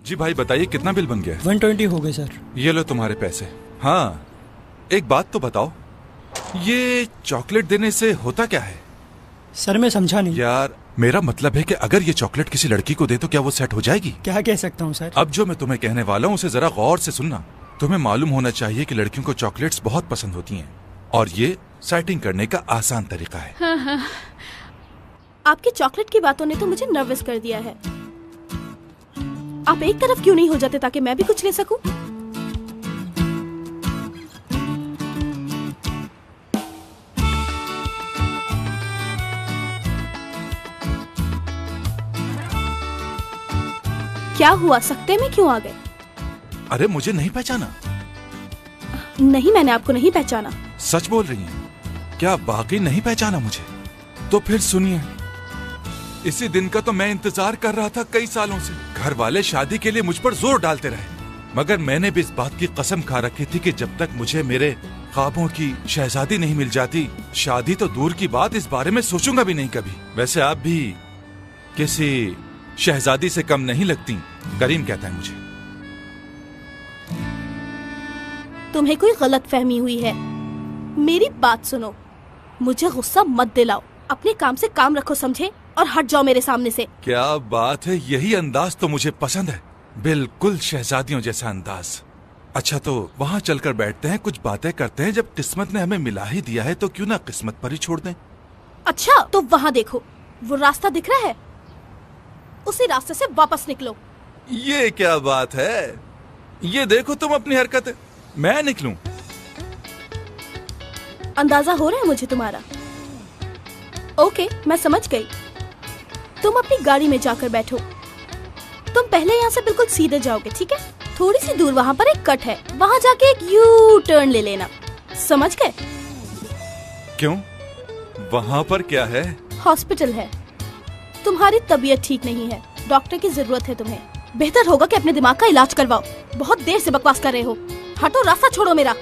जी भाई बताइए कितना बिल बन गया? 120 हो गए सर। ये लो तुम्हारे पैसे। हाँ एक बात तो बताओ, ये चॉकलेट देने से होता क्या है? सर मैं समझा नहीं। यार मेरा मतलब है कि अगर ये चॉकलेट किसी लड़की को दे तो क्या वो सेट हो जाएगी? क्या कह सकता हूँ सर? अब जो मैं तुम्हें कहने वाला हूँ उसे जरा गौर से सुनना। तुम्हें मालूम होना चाहिए कि लड़कियों को चॉकलेट्स बहुत पसंद होती हैं और ये सेटिंग करने का आसान तरीका है। हाँ। आपकी चॉकलेट की बातों ने तो मुझे नर्वस कर दिया है। आप एक तरफ क्यों नहीं हो जाते ताकि मैं भी कुछ ले सकूं? क्या हुआ, सकते में क्यों आ गए? अरे मुझे नहीं पहचाना? नहीं, मैंने आपको नहीं पहचाना। सच बोल रही हैं? क्या वाकई नहीं पहचाना मुझे? तो फिर सुनिए, इसी दिन का तो मैं इंतजार कर रहा था कई सालों से। घर वाले शादी के लिए मुझ पर जोर डालते रहे, मगर मैंने भी इस बात की कसम खा रखी थी कि जब तक मुझे मेरे ख्वाबों की शहजादी नहीं मिल जाती, शादी तो दूर की बात, इस बारे में सोचूंगा भी नहीं कभी। वैसे आप भी किसी शहजादी से कम नहीं लगती, करीम कहता है मुझे। तुम्हें कोई गलत फहमी हुई है। मेरी बात सुनो, मुझे गुस्सा मत दिलाओ। अपने काम से काम रखो, समझे? और हट जाओ मेरे सामने से। क्या बात है, यही अंदाज तो मुझे पसंद है, बिल्कुल शहजादियों जैसा अंदाज। अच्छा तो वहाँ चलकर बैठते हैं, कुछ बातें करते हैं। जब किस्मत ने हमें मिला ही दिया है तो क्यों ना किस्मत पर ही छोड़ दें। अच्छा तो वहाँ देखो, वो रास्ता दिख रहा है, उसी रास्ते से वापस निकलो। ये क्या बात है, ये देखो तुम अपनी हरकत। मैं निकलूं? अंदाजा हो रहा है मुझे तुम्हारा। ओके, मैं समझ गई। तुम अपनी गाड़ी में जाकर बैठो। तुम पहले यहाँ से बिल्कुल सीधे जाओगे, ठीक है? थोड़ी सी दूर वहाँ पर एक कट है, वहाँ जाके एक यू टर्न ले लेना। समझ गए? क्यों, वहाँ पर क्या है? हॉस्पिटल है। तुम्हारी तबीयत ठीक नहीं है, डॉक्टर की जरूरत है तुम्हें। बेहतर होगा कि अपने दिमाग का इलाज करवाओ। बहुत देर से बकवास कर रहे हो। हटो, रास्ता छोड़ो मेरा।